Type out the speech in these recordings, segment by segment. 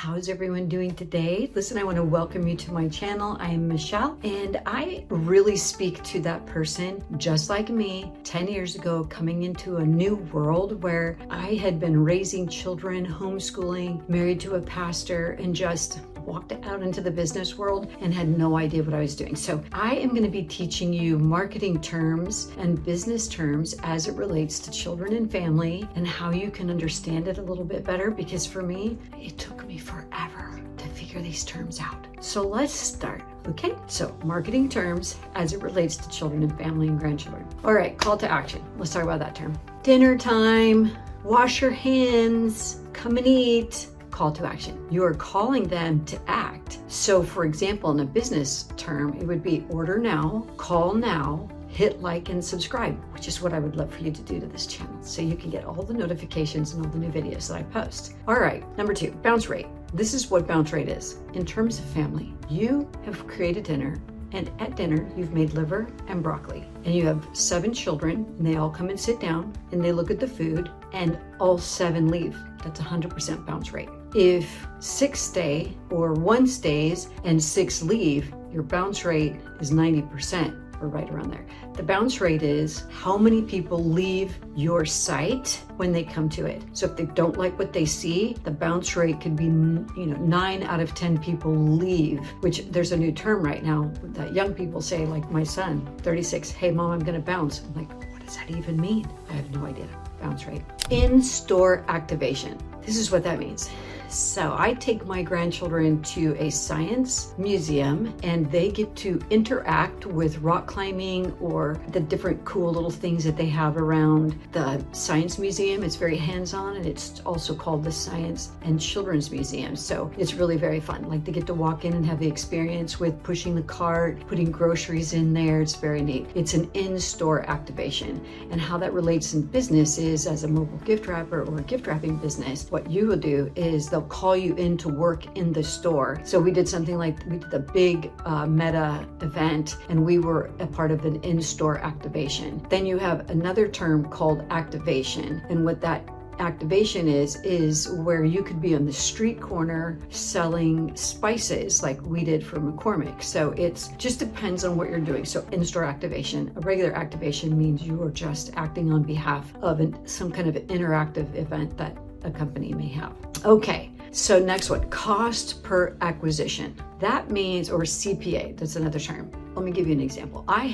How's everyone doing today? Listen, I want to welcome you to my channel. I am Michelle, and I really speak to that person just like me 10 years ago, coming into a new world where I had been raising children, homeschooling, married to a pastor, and just walked out into the business world and had no idea what I was doing. So I am going to be teaching you marketing terms and business terms as it relates to children and family and how you can understand it a little bit better, because for me, it took me forever to figure these terms out. So let's start. Okay, so marketing terms as it relates to children and family and grandchildren. All right, call to action. Let's talk about that term. Dinner time, wash your hands, come and eat. Call to action. You are calling them to act. So for example, in a business term, it would be order now, call now, hit like and subscribe, which is what I would love for you to do to this channel so you can get all the notifications and all the new videos that I post. All right, number 2, bounce rate. This is what bounce rate is. In terms of family, you have created dinner, and at dinner, you've made liver and broccoli, and you have 7 children, and they all come and sit down, and they look at the food, and all 7 leave. That's 100% bounce rate. If 6 stay or 1 stays and 6 leave, your bounce rate is 90%. Or right around there. The bounce rate is how many people leave your site when they come to it. So if they don't like what they see, the bounce rate could be, 9 out of 10 people leave, which there's a new term right now that young people say, like my son, 36, hey mom, I'm gonna bounce. I'm like, what does that even mean? I have no idea. Bounce rate. In-store activation. This is what that means. So I take my grandchildren to a science museum, and they get to interact with rock climbing or the different cool little things that they have around the science museum. It's very hands-on, and it's also called the Science and Children's Museum. So it's really very fun. Like they get to walk in and have the experience with pushing the cart, putting groceries in there. It's very neat. It's an in-store activation. And how that relates in business is, as a mobile gift wrapper or a gift wrapping business, what you will do is they'll call you in to work in the store. So we did something like, we did a big meta event, and we were a part of an in-store activation. Then you have another term called activation. And what that activation is where you could be on the street corner selling spices like we did for McCormick. So it's just depends on what you're doing. So in-store activation. A regular activation means you are just acting on behalf of some kind of interactive event that a company may have. Okay, so next one, cost per acquisition. That means, or CPA, that's another term. Let me give you an example. I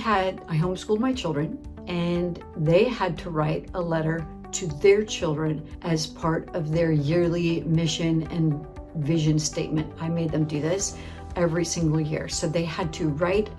homeschooled my children, and they had to write a letter to their children as part of their yearly mission and vision statement. I made them do this every single year. So they had to write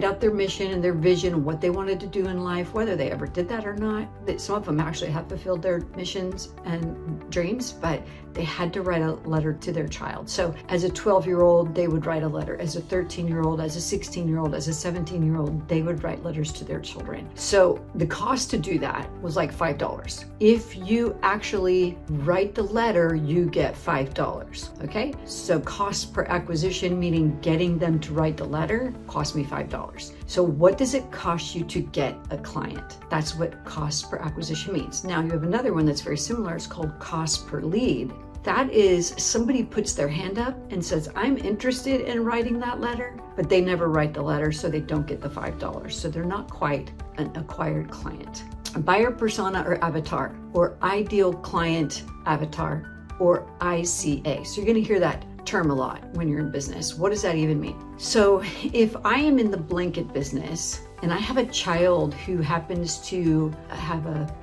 out their mission and their vision and what they wanted to do in life, whether they ever did that or not. Some of them actually have fulfilled their missions and dreams, but they had to write a letter to their child. So as a 12-year-old, they would write a letter. As a 13-year-old, as a 16-year-old, as a 17-year-old, they would write letters to their children. So the cost to do that was like $5. If you actually write the letter, you get $5, okay? So cost per acquisition, meaning getting them to write the letter, cost me $5. So what does it cost you to get a client? That's what cost per acquisition means. Now you have another one that's very similar. It's called cost per lead. That is, somebody puts their hand up and says, I'm interested in writing that letter, but they never write the letter, so they don't get the $5. So they're not quite an acquired client. A buyer persona or avatar, or ideal client avatar, or ICA. So you're going to hear that term a lot when you're in business. What does that even mean? So if I am in the blanket business and I have a child who happens to have a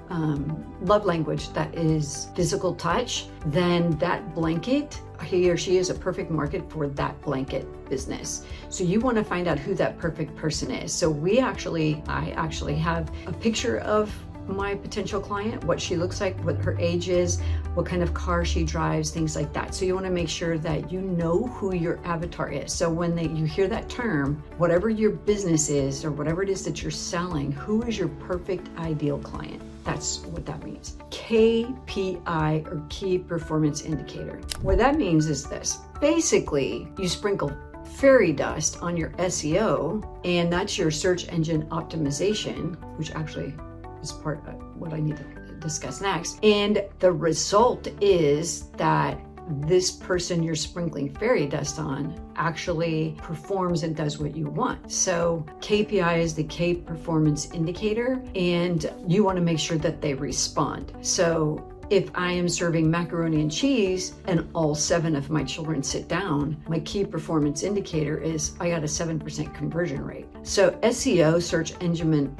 love language that is physical touch, then that blanket, he or she is a perfect market for that blanket business. So you want to find out who that perfect person is. So I actually have a picture of my potential client, what she looks like, what her age is, what kind of car she drives, things like that. So you want to make sure that you know who your avatar is. So when you hear that term, whatever your business is or whatever it is that you're selling, who is your perfect ideal client? That's what that means. KPI, or key performance indicator. What that means is this. Basically, you sprinkle fairy dust on your SEO, and that's your search engine optimization, which actually is part of what I need to discuss next. And the result is that this person you're sprinkling fairy dust on actually performs and does what you want. So KPI is the key performance indicator, and you want to make sure that they respond. So if I am serving macaroni and cheese and all 7 of my children sit down, my key performance indicator is I got a 7% conversion rate. So SEO, search engine,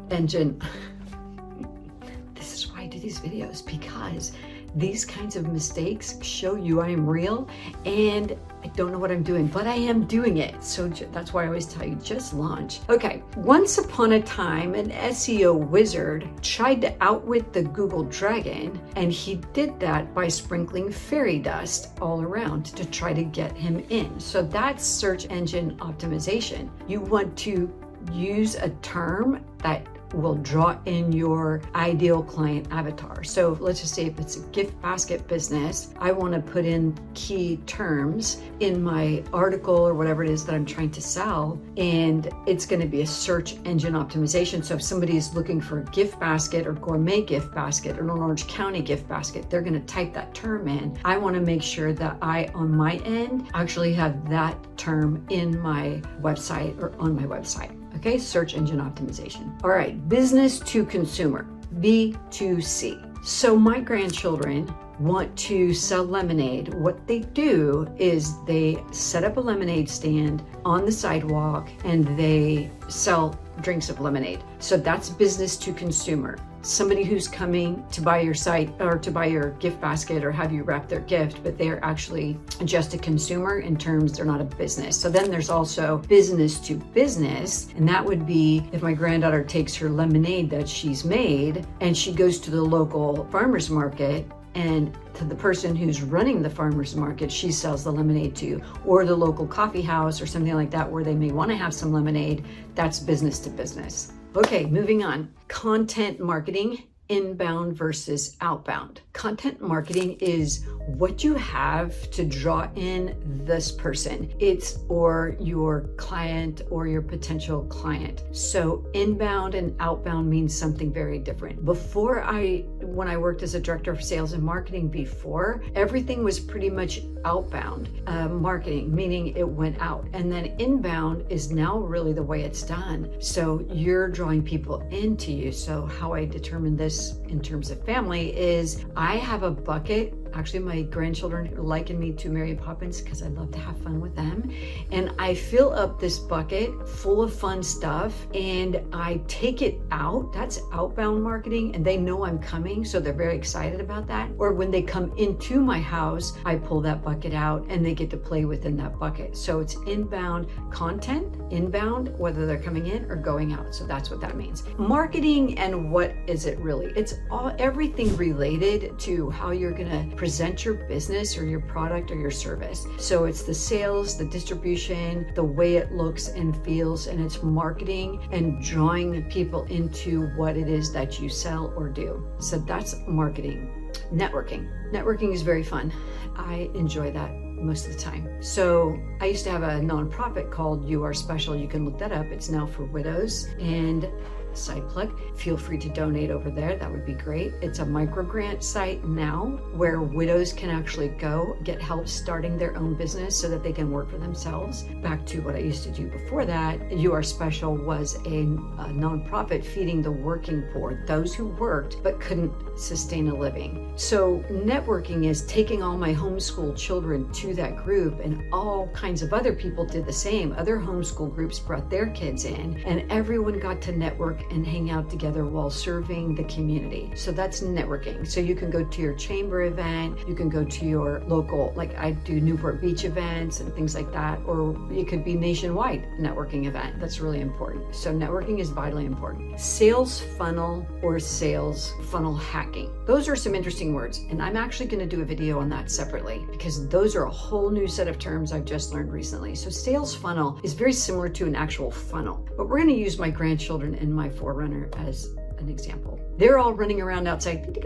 this is why I do these videos, because these kinds of mistakes show you I am real and I don't know what I'm doing, but I am doing it. So that's why I always tell you, just launch. Okay, once upon a time, an SEO wizard tried to outwit the Google dragon, and he did that by sprinkling fairy dust all around to try to get him in. So that's search engine optimization. You want to use a term that will draw in your ideal client avatar. So let's just say if it's a gift basket business, I want to put in key terms in my article or whatever it is that I'm trying to sell, and it's going to be a search engine optimization. So if somebody is looking for a gift basket or gourmet gift basket or an Orange County gift basket, they're going to type that term in. I want to make sure that I, on my end, actually have that term in my website or on my website. Okay, search engine optimization. All right, business to consumer, B2C. So my grandchildren want to sell lemonade. What they do is they set up a lemonade stand on the sidewalk and they sell drinks of lemonade. So that's business to consumer. Somebody who's coming to buy your site or to buy your gift basket or have you wrap their gift, but they're actually just a consumer in terms they're not a business. So then there's also business to business, and that would be if my granddaughter takes her lemonade that she's made and she goes to the local farmer's market, and to the person who's running the farmer's market, she sells the lemonade to, or the local coffee house or something like that where they may want to have some lemonade. That's business to business. Okay, moving on. Content marketing, inbound versus outbound. Content marketing is what you have to draw in this person. It's or your client or your potential client. So inbound and outbound means something very different. When I worked as a director of sales and marketing before, everything was pretty much outbound marketing, meaning it went out. And then inbound is now really the way it's done. So you're drawing people into you. So how I determine this in terms of family is I have a bucket. Actually, my grandchildren liken me to Mary Poppins because I love to have fun with them. And I fill up this bucket full of fun stuff and I take it out. That's outbound marketing, and they know I'm coming, so they're very excited about that. Or when they come into my house, I pull that bucket out and they get to play within that bucket. So it's inbound content, inbound, whether they're coming in or going out. So that's what that means. Marketing, and what is it really? It's everything related to how you're going to present your business or your product or your service. So it's the sales, the distribution, the way it looks and feels, and it's marketing and drawing people into what it is that you sell or do. So that's marketing. Networking is very fun. I enjoy that most of the time. So I used to have a nonprofit called You Are Special. You can look that up. It's now for widows. And side plug, feel free to donate over there. That would be great. It's a microgrant site now where widows can actually go get help starting their own business so that they can work for themselves. Back to what I used to do before that, You Are Special was a nonprofit feeding the working poor, those who worked but couldn't sustain a living. So networking is taking all my homeschool children to that group, and all kinds of other people did the same. Other homeschool groups brought their kids in, and everyone got to network and hang out together while serving the community. So that's networking. So you can go to your chamber event, you can go to your local, like I do Newport Beach events and things like that, or it could be nationwide networking event. That's really important. So networking is vitally important. Sales funnel or sales funnel hacking. Those are some interesting words, and I'm actually going to do a video on that separately because those are a whole new set of terms I've just learned recently. So sales funnel is very similar to an actual funnel, but we're going to use my grandchildren and my forerunner as an example. They're all running around outside,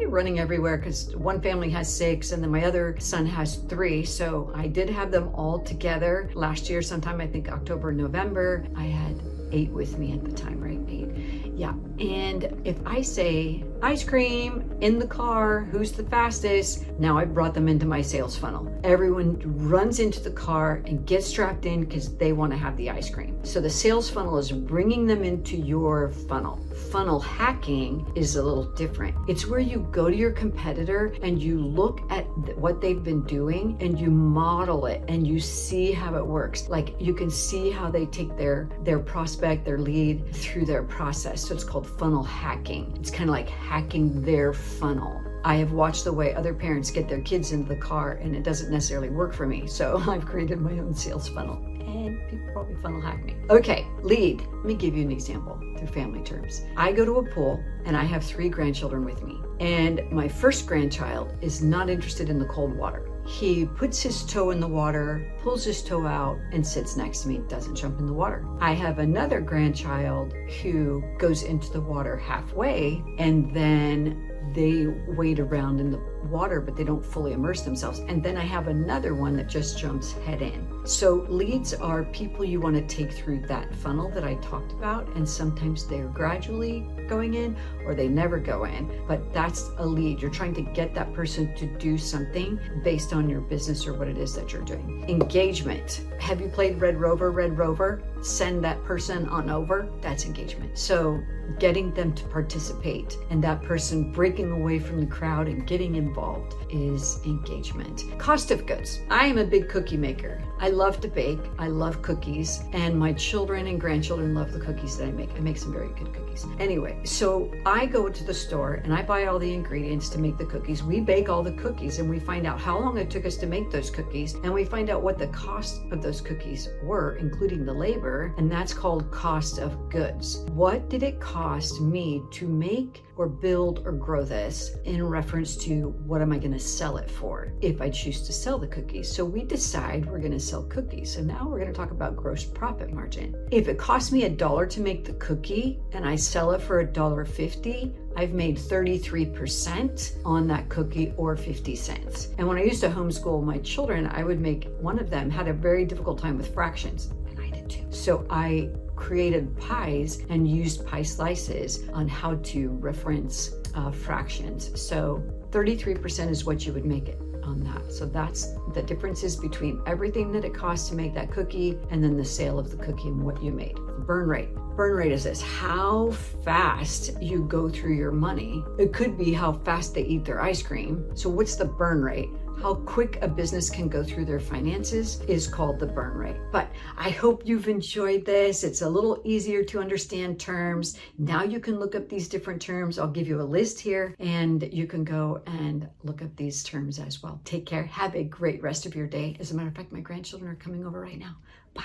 running everywhere because one family has 6 and then my other son has 3. So I did have them all together last year, sometime I think October, November. I had 8 with me at the time, right? 8. Yeah. And if I say ice cream in the car, who's the fastest? Now I brought them into my sales funnel. Everyone runs into the car and gets strapped in because they want to have the ice cream. So the sales funnel is bringing them into your funnel. Funnel hacking is a little different. It's where you go to your competitor and you look at what they've been doing and you model it and you see how it works. Like you can see how they take their prospect, their lead through their process. So it's called funnel hacking. It's kind of like hacking their funnel. I have watched the way other parents get their kids into the car and it doesn't necessarily work for me. So I've created my own sales funnel and people probably funnel hack me. Okay, lead. Let me give you an example through family terms. I go to a pool and I have 3 grandchildren with me. And my first grandchild is not interested in the cold water. He puts his toe in the water, pulls his toe out, and sits next to me, doesn't jump in the water. I have another grandchild who goes into the water halfway, and then they wade around in the water, but they don't fully immerse themselves. And then I have another one that just jumps head in. So leads are people you want to take through that funnel that I talked about. And sometimes they're gradually going in or they never go in, but that's a lead. You're trying to get that person to do something based on your business or what it is that you're doing. Engagement. Have you played Red Rover? Red Rover, send that person on over. That's engagement. So getting them to participate and that person breaking away from the crowd and getting involved is engagement. Cost of goods. I am a big cookie maker. I love to bake. I love cookies, and my children and grandchildren love the cookies that I make. I make some very good cookies. Anyway, so I go to the store and I buy all the ingredients to make the cookies. We bake all the cookies and we find out how long it took us to make those cookies, and we find out what the cost of those cookies were, including the labor, and that's called cost of goods. What did it cost me to make or build or grow this in reference to what am I going to sell it for if I choose to sell the cookies? So we decide we're going to sell cookies. So now we're going to talk about gross profit margin. If it costs me $1 to make the cookie and I sell it for $1.50, I've made 33% on that cookie, or 50 cents. And when I used to homeschool my children, I would make, one of them had a very difficult time with fractions, and I did too. So I created pies and used pie slices on how to reference fractions. So 33% is what you would make it on that. So that's the differences between everything that it costs to make that cookie and then the sale of the cookie and what you made. Burn rate. Burn rate is this: how fast you go through your money. It could be how fast they eat their ice cream. So what's the burn rate? How quick a business can go through their finances is called the burn rate. But I hope you've enjoyed this. It's a little easier to understand terms. Now you can look up these different terms. I'll give you a list here and you can go and look up these terms as well. Take care. Have a great rest of your day. As a matter of fact, my grandchildren are coming over right now. Bye.